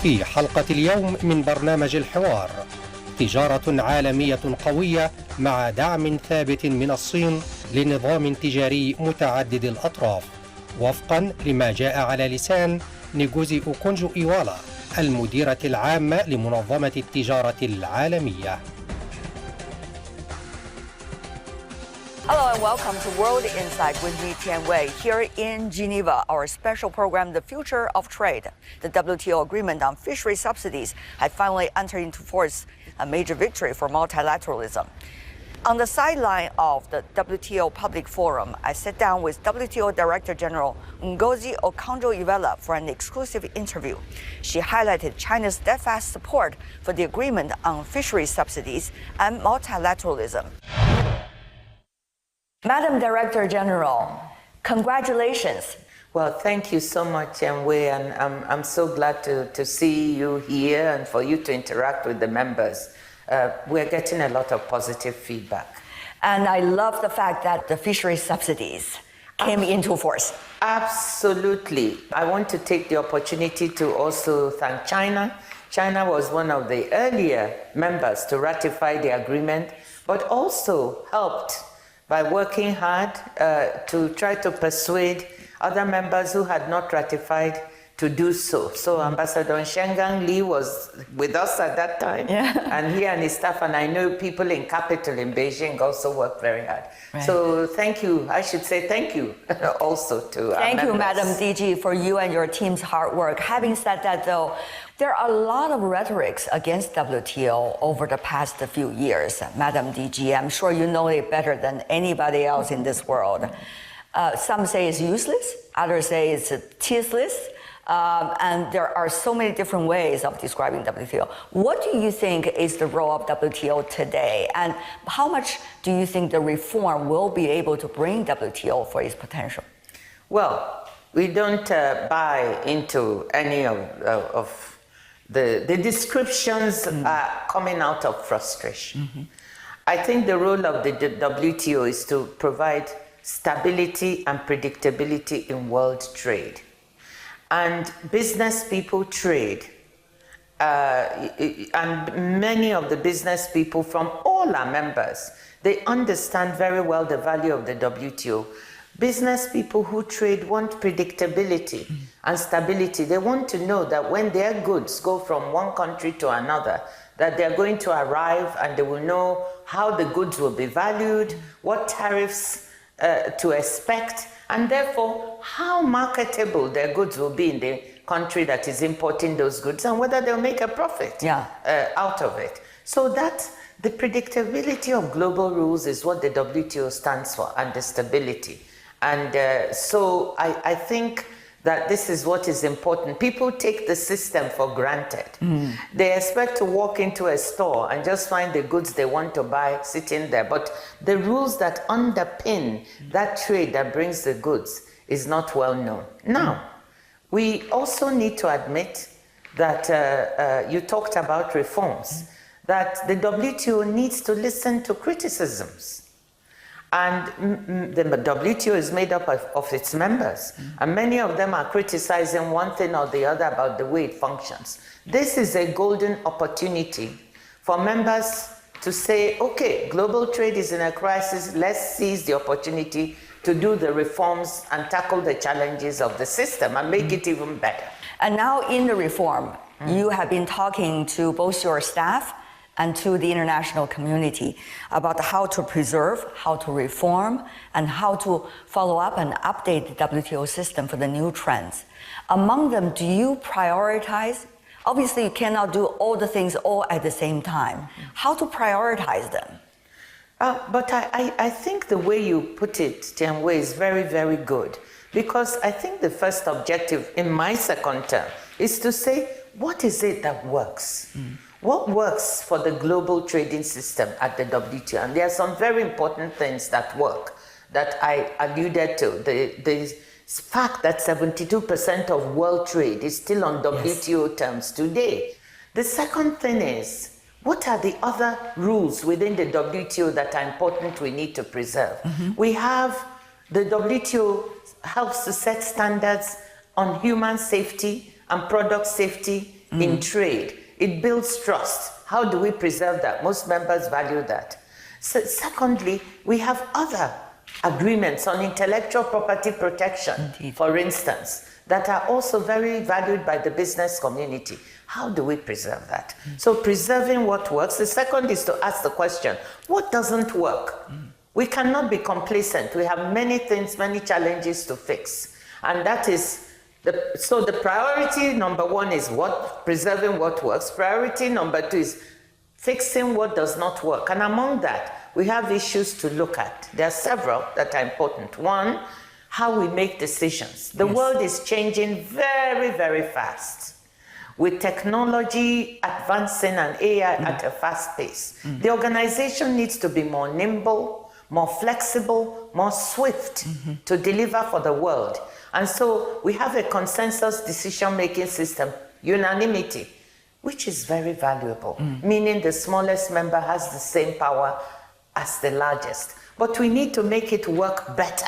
في حلقة اليوم من برنامج الحوار، تجارة عالمية قوية مع دعم ثابت من الصين لنظام تجاري متعدد الأطراف، وفقا لما جاء على لسان نيغوزي أوكونجو إيوالا المديرة العامة لمنظمة التجارة العالمية. Hello and welcome to World Insight with me, Tian Wei, here in Geneva, our special program, The Future of Trade. The WTO agreement on fishery subsidies had finally entered into force, a major victory for multilateralism. On the sideline of the WTO Public Forum, I sat down with WTO Director General Ngozi Okonjo-Iweala for an exclusive interview. She highlighted China's steadfast support for the agreement on fishery subsidies and multilateralism. Madam Director General, congratulations. Well, thank you so much, Wei, and I'm so glad to see you here and for you to interact with the members. We're getting a lot of positive feedback. And I love the fact that the fishery subsidies came into force. Absolutely. I want to take the opportunity to also thank China. China was one of the earlier members to ratify the agreement, but also helped by working hard to try to persuade other members who had not ratified to do so. So Ambassador Shengang Li was with us at that time, and he and his staff, and I know people in capital in Beijing also worked very hard. Right. So thank you. I should say thank you also to our Thank you, members. Madam DG, for you and your team's hard work. Having said that, though, there are a lot of rhetorics against WTO over the past few years. Madam DG, I'm sure you know it better than anybody else in this world. Some say it's useless, others say it's tasteless, and there are so many different ways of describing WTO. What do you think is the role of WTO today, and how much do you think the reform will be able to bring WTO for its potential? Well, we don't buy into any of the descriptions are coming out of frustration. I think the role of the WTO is to provide stability and predictability in world trade. And business people trade, and many of the business people from all our members, they understand very well the value of the WTO. Business people who trade want predictability and stability. They want to know that when their goods go from one country to another, that they're going to arrive and they will know how the goods will be valued, what tariffs to expect, and therefore how marketable their goods will be in the country that is importing those goods, and whether they'll make a profit out of it. So that the predictability of global rules is what the WTO stands for, and the stability. And so I think that this is what is important. People take the system for granted. They expect to walk into a store and just find the goods they want to buy sitting there. But the rules that underpin that trade that brings the goods is not well known. Now, we also need to admit that you talked about reforms, that the WTO needs to listen to criticisms. And the WTO is made up of its members, and many of them are criticizing one thing or the other about the way it functions. This is a golden opportunity for members to say, okay, global trade is in a crisis, let's seize the opportunity to do the reforms and tackle the challenges of the system and make it even better. And now in the reform, you have been talking to both your staff and to the international community about how to preserve, how to reform, and how to follow up and update the WTO system for the new trends. Among them, do you prioritize? Obviously, you cannot do all the things all at the same time. How to prioritize them? But I think the way you put it, Tian Wei, is very, very good. Because I think the first objective in my second term is to say, what is it that works? What works for the global trading system at the WTO? And there are some very important things that work that I alluded to. The fact that 72% of world trade is still on WTO terms today. The second thing is, what are the other rules within the WTO that are important we need to preserve? We have the WTO helps to set standards on human safety and product safety in trade. It builds trust. How do we preserve that? Most members value that. So, secondly, we have other agreements on intellectual property protection, for instance, that are also very valued by the business community. How do we preserve that? So preserving what works. The second is to ask the question, what doesn't work? We cannot be complacent. We have many things, many challenges to fix. And that is, so the priority number one is preserving what works. Priority number two is fixing what does not work. And among that, we have issues to look at. There are several that are important. One, how we make decisions. The world is changing very, very fast. With technology advancing and AI at a fast pace. The organization needs to be more nimble, more flexible, more swift to deliver for the world. And so we have a consensus decision-making system, unanimity, which is very valuable, meaning the smallest member has the same power as the largest. But we need to make it work better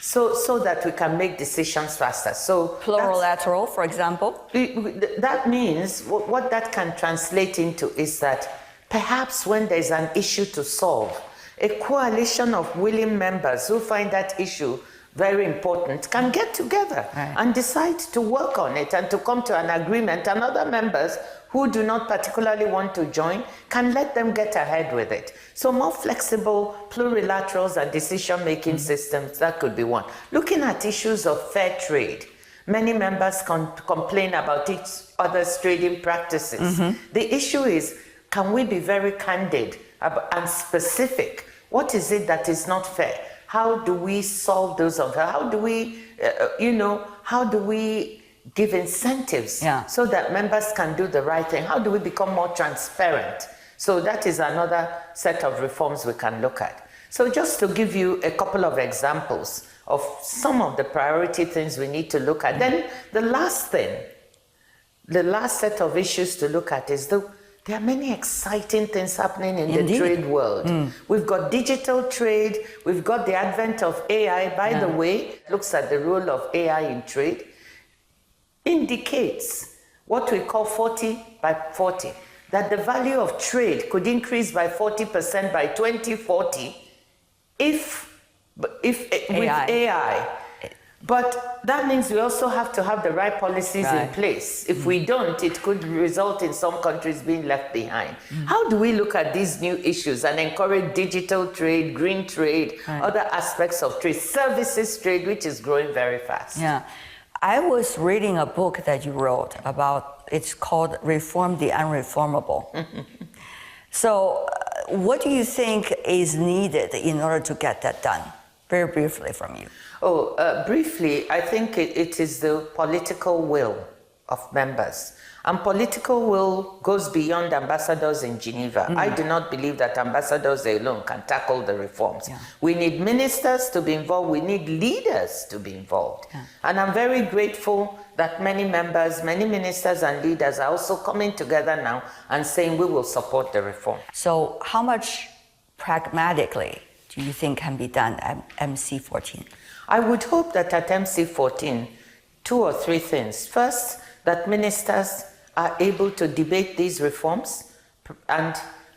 so that we can make decisions faster. So plurilateral, for example? That means what that can translate into is that perhaps when there's an issue to solve, a coalition of willing members who find that issue very important can get together and decide to work on it and to come to an agreement, and other members who do not particularly want to join can let them get ahead with it. So more flexible plurilaterals and decision-making systems, that could be one. Looking at issues of fair trade, many members complain about each other's trading practices. The issue is, can we be very candid and specific? What is it that is not fair? How do we solve those unfair? How do we, how do we give incentives so that members can do the right thing? How do we become more transparent? So that is another set of reforms we can look at. So just to give you a couple of examples of some of the priority things we need to look at. Then the last set of issues to look at is there are many exciting things happening in the trade world. We've got digital trade, we've got the advent of AI. By the way, looks at the role of AI in trade, indicates what we call 40 by 40, that the value of trade could increase by 40% by 2040 with AI. But that means we also have to have the right policies in place. If we don't, it could result in some countries being left behind. How do we look at these new issues and encourage digital trade, green trade, other aspects of trade, services trade, which is growing very fast? Yeah. I was reading a book that you wrote about, it's called Reform the Unreformable. So what do you think is needed in order to get that done? Very briefly from you. Briefly, I think it is the political will of members. And political will goes beyond ambassadors in Geneva. I do not believe that ambassadors alone can tackle the reforms. We need ministers to be involved. We need leaders to be involved. And I'm very grateful that many members, many ministers and leaders are also coming together now and saying we will support the reform. So how much pragmatically do you think can be done at MC14? I would hope that at MC14, 2 or 3 things. First, that ministers are able to debate these reforms and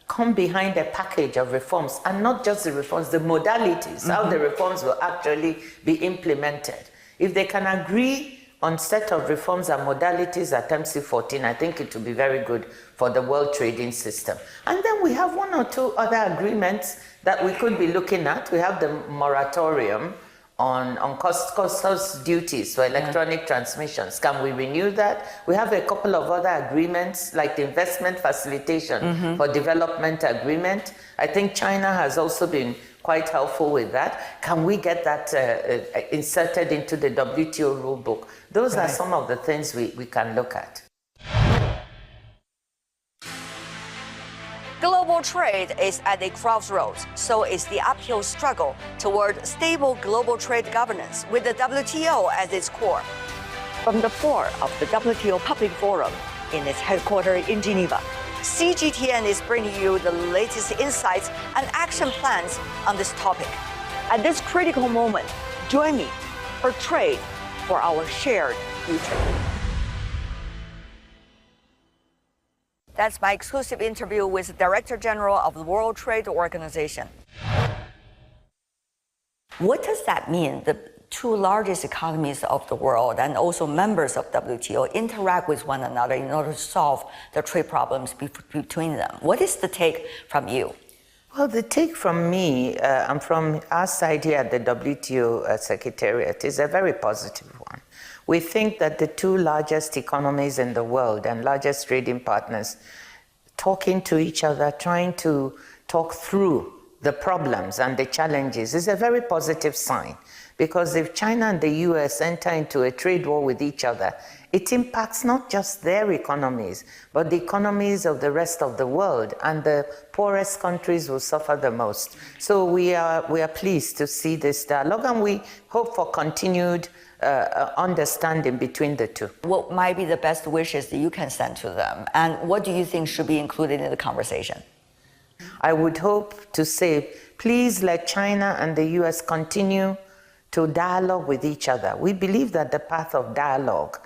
come behind a package of reforms, and not just the reforms, the modalities, how the reforms will actually be implemented. If they can agree on set of reforms and modalities at MC14, I think it will be very good for the world trading system. And then we have 1 or 2 other agreements that we could be looking at. We have the moratorium on customs duties for electronic transmissions. Can we renew that? We have a couple of other agreements, like the investment facilitation for development agreement. I think China has also been quite helpful with that. Can we get that inserted into the WTO rulebook? Those are some of the things we can look at. Global trade is at a crossroads, so is the uphill struggle toward stable global trade governance with the WTO at its core. From the floor of the WTO Public Forum in its headquarters in Geneva, CGTN is bringing you the latest insights and action plans on this topic. At this critical moment, join me for Trade for our shared future. That's my exclusive interview with the Director General of the World Trade Organization. What does that mean? The two largest economies of the world and also members of WTO interact with one another in order to solve the trade problems between them. What is the take from you? Well, the take from me and from our side here at the WTO Secretariat is a very positive one. We think that the two largest economies in the world and largest trading partners talking to each other, trying to talk through the problems and the challenges is a very positive sign. Because if China and the US enter into a trade war with each other, it impacts not just their economies, but the economies of the rest of the world, and the poorest countries will suffer the most. So we are pleased to see this dialogue, and we hope for continued understanding between the two. What might be the best wishes that you can send to them, and what do you think should be included in the conversation? I would hope to say, please let China and the US continue to dialogue with each other. We believe that the path of dialogue,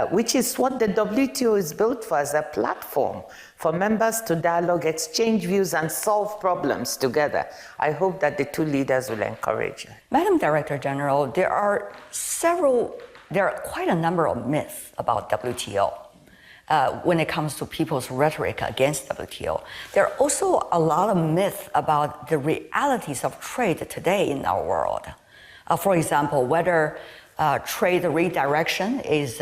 which is what the WTO is built for, as a platform for members to dialogue, exchange views, and solve problems together. I hope that the two leaders will encourage it. Madam Director General, there are quite a number of myths about WTO. When it comes to people's rhetoric against WTO. There are also a lot of myths about the realities of trade today in our world. For example, whether trade redirection is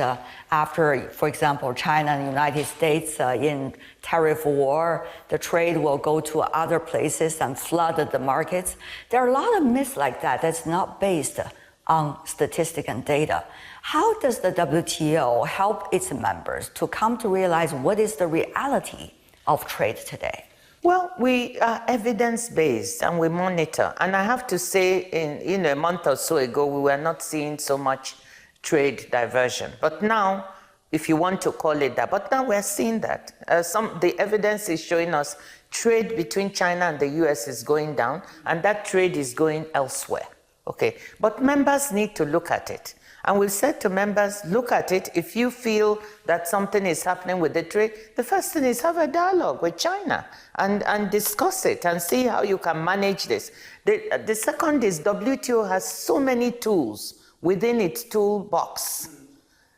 after, for example, China and the United States in tariff war, the trade will go to other places and flood the markets. There are a lot of myths like that that's not based on statistics and data. How does the WTO help its members to come to realize what is the reality of trade today? Well, we are evidence-based and we monitor. And I have to say, in a month or so ago, we were not seeing so much trade diversion. But now, if you want to call it that, but now we're seeing that. The evidence is showing us trade between China and the US is going down, and that trade is going elsewhere. Okay, but members need to look at it. And we've said to members, look at it. If you feel that something is happening with the trade, the first thing is have a dialogue with China and discuss it and see how you can manage this. The second is WTO has so many tools within its toolbox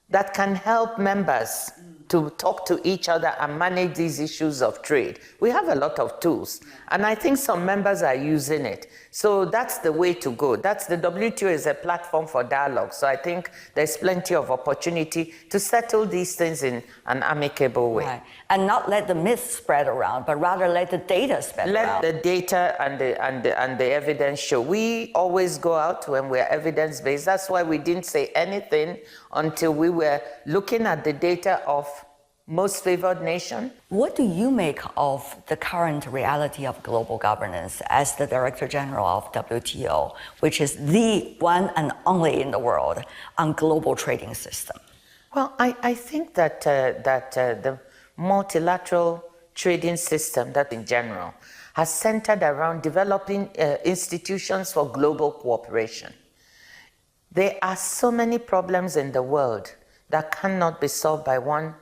that can help members to talk to each other and manage these issues of trade. We have a lot of tools, and I think some members are using it. So that's the way to go. The WTO is a platform for dialogue. So I think there's plenty of opportunity to settle these things in an amicable way. Right. And not let the myths spread around, but rather let the data spread around. Let the data and the evidence show. We always go out when we're evidence-based. That's why we didn't say anything until we were looking at the data of most favored nation. What do you make of the current reality of global governance as the Director General of WTO, which is the one and only in the world on global trading system? Well, I think that the multilateral trading system, that in general, has centered around developing institutions for global cooperation. There are so many problems in the world that cannot be solved by one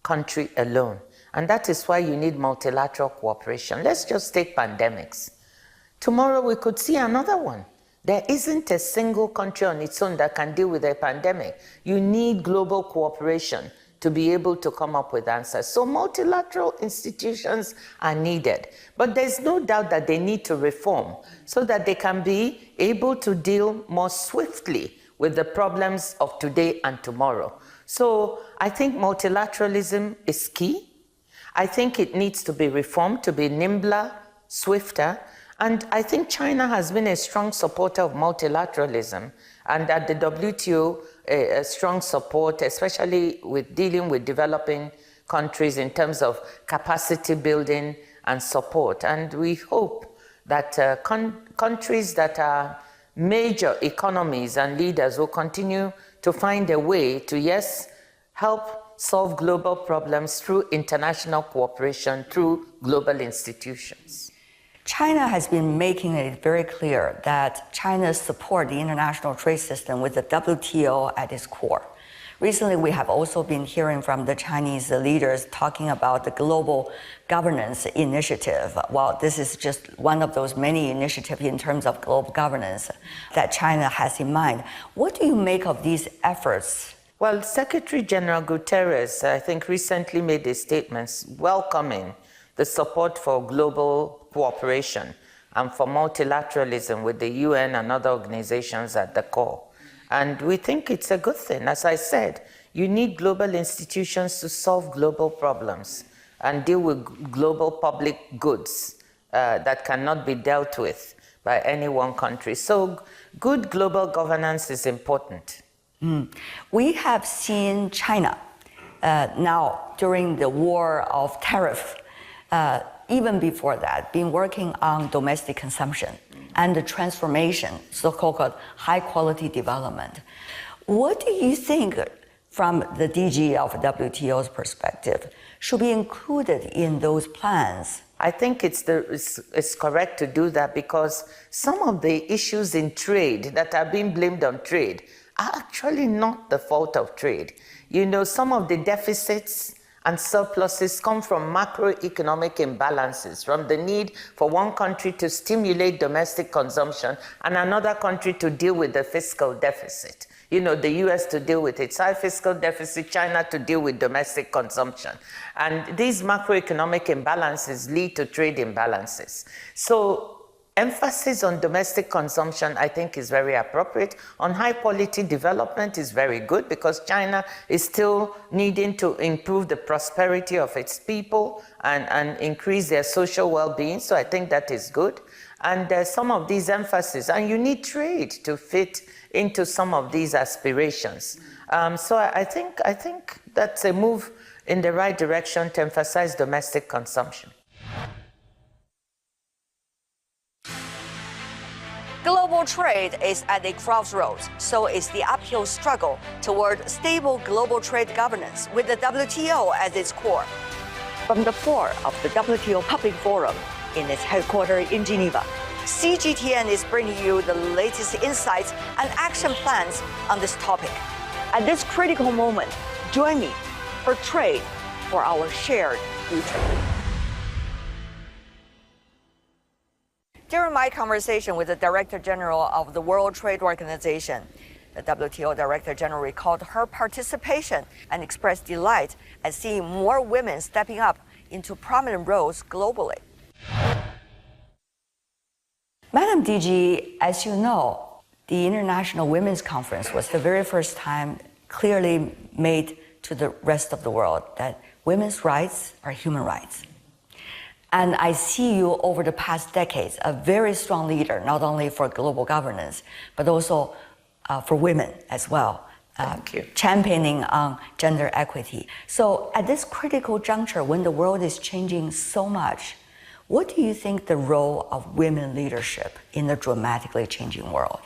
country alone. And that is why you need multilateral cooperation. Let's just take pandemics. Tomorrow we could see another one. There isn't a single country on its own that can deal with a pandemic. You need global cooperation to be able to come up with answers. So multilateral institutions are needed. But there's no doubt that they need to reform so that they can be able to deal more swiftly with the problems of today and tomorrow. So I think multilateralism is key. I think it needs to be reformed to be nimbler, swifter. And I think China has been a strong supporter of multilateralism, and at the WTO, a strong support, especially with dealing with developing countries in terms of capacity building and support. And we hope that countries that are major economies and leaders will continue to find a way to, yes, help solve global problems through international cooperation, through global institutions. China has been making it very clear that China supports the international trade system with the WTO at its core. Recently, we have also been hearing from the Chinese leaders talking about the global governance initiative. Well, this is just one of those many initiatives in terms of global governance that China has in mind. What do you make of these efforts? Well, Secretary General Guterres, I think, recently made a statement welcoming the support for global cooperation and for multilateralism with the UN and other organizations at the core. And we think it's a good thing. As I said, you need global institutions to solve global problems and deal with global public goods that cannot be dealt with by any one country. So good global governance is important. We have seen China now during the war of tariff, even before that, been working on domestic consumption and the transformation, so-called high-quality development. What do you think, from the DG of WTO's perspective, should be included in those plans? I think it's correct to do that because some of the issues in trade that are being blamed on trade are actually not the fault of trade. You know, some of the deficits and surpluses come from macroeconomic imbalances, from the need for one country to stimulate domestic consumption and another country to deal with the fiscal deficit. You know, the US to deal with its high fiscal deficit, China to deal with domestic consumption. And these macroeconomic imbalances lead to trade imbalances. So emphasis on domestic consumption, I think, is very appropriate. On high-quality development is very good because China is still needing to improve the prosperity of its people and increase their social well-being, so I think that is good. And some of these emphases, and you need trade to fit into some of these aspirations. So I think that's a move in the right direction to emphasize domestic consumption. Global trade is at a crossroads, so is the uphill struggle toward stable global trade governance with the WTO at its core. From the floor of the WTO Public Forum in its headquarters in Geneva, CGTN is bringing you the latest insights and action plans on this topic. At this critical moment, join me for Trade for our shared future. During my conversation with the Director General of the World Trade Organization, the WTO Director General recalled her participation and expressed delight at seeing more women stepping up into prominent roles globally. Madam DG, as you know, the International Women's Conference was the very first time clearly made to the rest of the world that women's rights are human rights. And I see you over the past decades, a very strong leader, not only for global governance, but also for women as well. Thank you. Championing on gender equity. So at this critical juncture, when the world is changing so much, what do you think the role of women leadership in the dramatically changing world?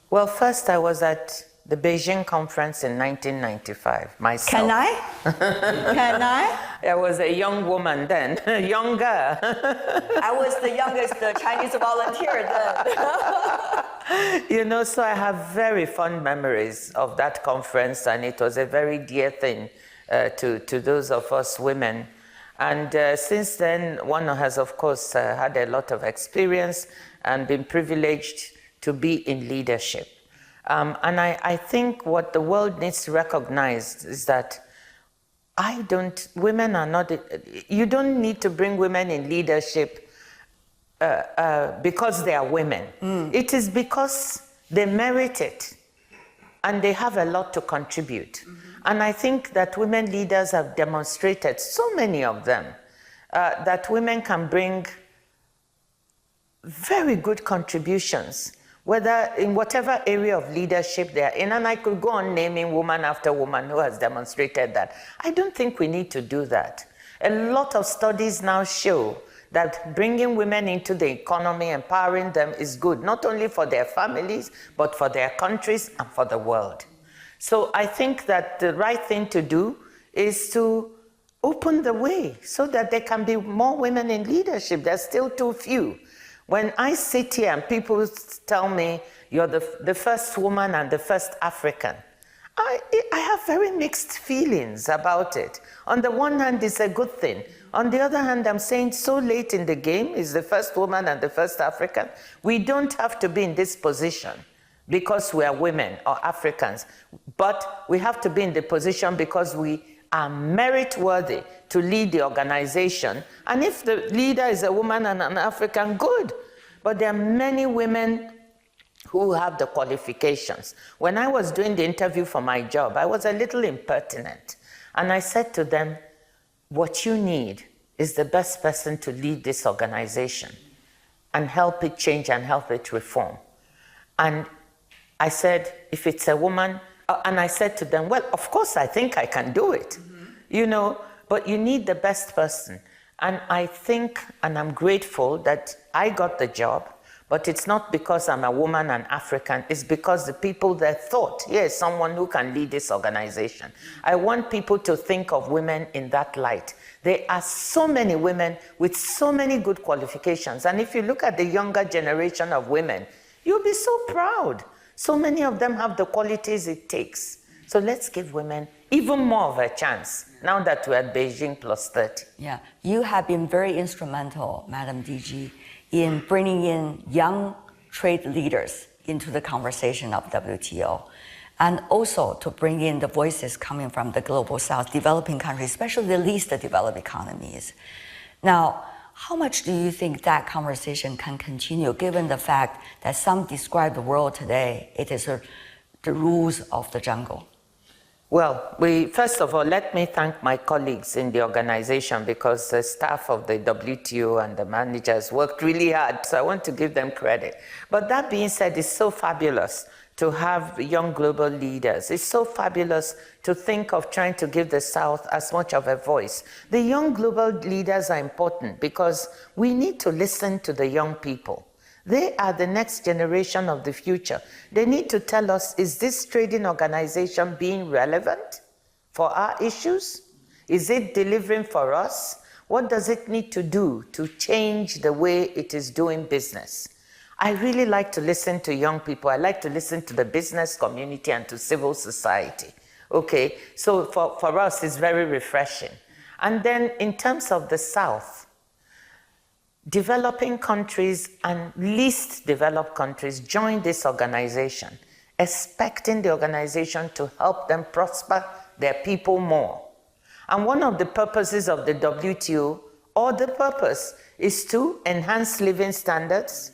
Well, first I was at the Beijing conference in 1995, myself. Can I? Can I? I was a young woman then, younger. I was the youngest Chinese volunteer then. You know, so I have very fond memories of that conference, and it was a very dear thing to those of us women. And since then, one has, of course, had a lot of experience and been privileged to be in leadership. And I think what the world needs to recognize is that women are not, you don't need to bring women in leadership because they are women. It is because they merit it and they have a lot to contribute. And I think that women leaders have demonstrated, so many of them, that women can bring very good contributions, whether in whatever area of leadership they are in. And I could go on naming woman after woman who has demonstrated that. I don't think we need to do that. A lot of studies now show that bringing women into the economy, empowering them is good, not only for their families, but for their countries and for the world. So I think that the right thing to do is to open the way so that there can be more women in leadership. There's still too few. When I sit here and people tell me, you're the first woman and the first African, I have very mixed feelings about it. On the one hand, it's a good thing. On the other hand, I'm saying so late in the game, is the first woman and the first African. We don't have to be in this position because we are women or Africans, but we have to be in the position because we are merit-worthy to lead the organization. And if the leader is a woman and an African, good. But there are many women who have the qualifications. When I was doing the interview for my job, I was a little impertinent. And I said to them, what you need is the best person to lead this organization and help it change and help it reform. And I said, if it's a woman, and I said to them, well, of course I think I can do it, you know, but you need the best person. And I think, and I'm grateful that I got the job, but it's not because I'm a woman and African, it's because the people there thought, yes, someone who can lead this organization. I want people to think of women in that light. There are so many women with so many good qualifications. And if you look at the younger generation of women, you'll be so proud. So many of them have the qualities it takes. So let's give women even more of a chance now that we're at Beijing plus 30. Yeah, you have been very instrumental, Madam DG, in bringing in young trade leaders into the conversation of WTO, and also to bring in the voices coming from the global south, developing countries, especially the least developed economies. Now, how much do you think that conversation can continue, given the fact that some describe the world today, it is the rules of the jungle? Well, first of all, let me thank my colleagues in the organization, because the staff of the WTO and the managers worked really hard, so I want to give them credit. But that being said, it's so fabulous to have young global leaders. It's so fabulous to think of trying to give the South as much of a voice. The young global leaders are important because we need to listen to the young people. They are the next generation of the future. They need to tell us, is this trading organization being relevant for our issues? Is it delivering for us? What does it need to do to change the way it is doing business? I really like to listen to young people. I like to listen to the business community and to civil society. Okay, so for us, it's very refreshing. And then in terms of the South, developing countries and least developed countries join this organization, expecting the organization to help them prosper their people more. And one of the purposes of the WTO, or the purpose, is to enhance living standards,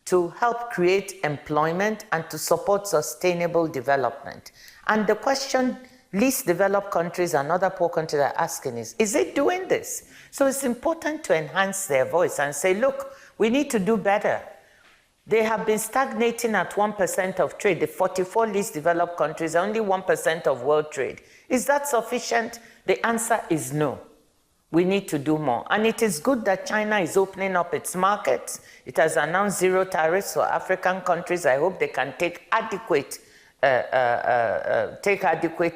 to help create employment, and to support sustainable development. And the question least developed countries and other poor countries are asking is it doing this? So it's important to enhance their voice and say, look, we need to do better. They have been stagnating at 1% of trade. The 44 least developed countries are only 1% of world trade. Is that sufficient? The answer is no. We need to do more. And it is good that China is opening up its markets. It has announced zero tariffs for African countries. I hope they can take adequate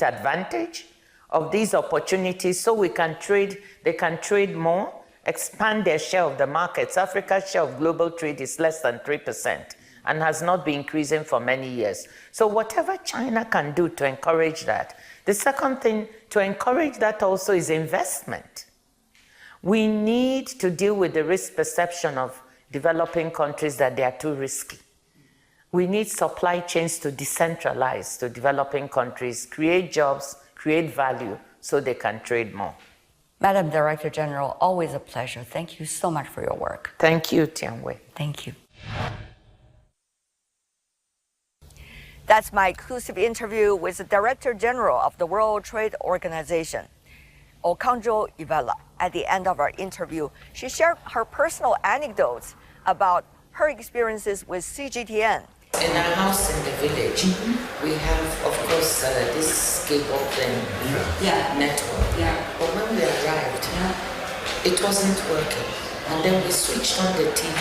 advantage of these opportunities so we can trade, they can trade more, expand their share of the markets. Africa's share of global trade is less than 3% and has not been increasing for many years. So whatever China can do to encourage that. The second thing to encourage that also is investment. We need to deal with the risk perception of developing countries that they are too risky. We need supply chains to decentralize to developing countries, create jobs, create value so they can trade more. Madam Director General, always a pleasure. Thank you so much for your work. Thank you, Tianwei. Thank you. That's my exclusive interview with the Director General of the World Trade Organization, Okonjo Iweala. At the end of our interview, she shared her personal anecdotes about her experiences with CGTN. In our house in the village, we have, of course, this cable thing, network. But when we arrived, it wasn't working. And then we switched on the TV.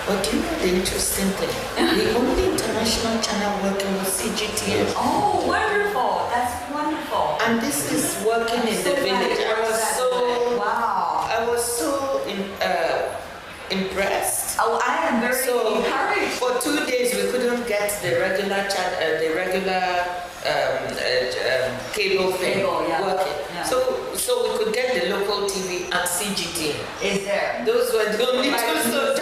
But do you know the interesting thing? The only international channel working was CGTN. Oh, wonderful. That's wonderful. And this is working in the village. I was so impressed. Oh, I am very encouraged. For 2 days we couldn't get the regular cable thing Cable, yeah. working. Yeah. So we could get the local TV and CGTN. Is there? Those were the only Right. two sources.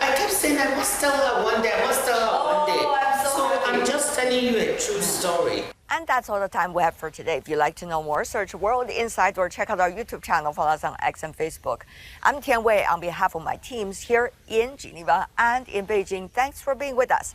I kept saying, I must tell her one day, I must tell her one day. I'm so happy. I'm just telling you a true story. And that's all the time we have for today. If you'd like to know more, search World Insight or check out our YouTube channel. Follow us on X and Facebook. I'm Tian Wei on behalf of my teams here in Geneva and in Beijing. Thanks for being with us.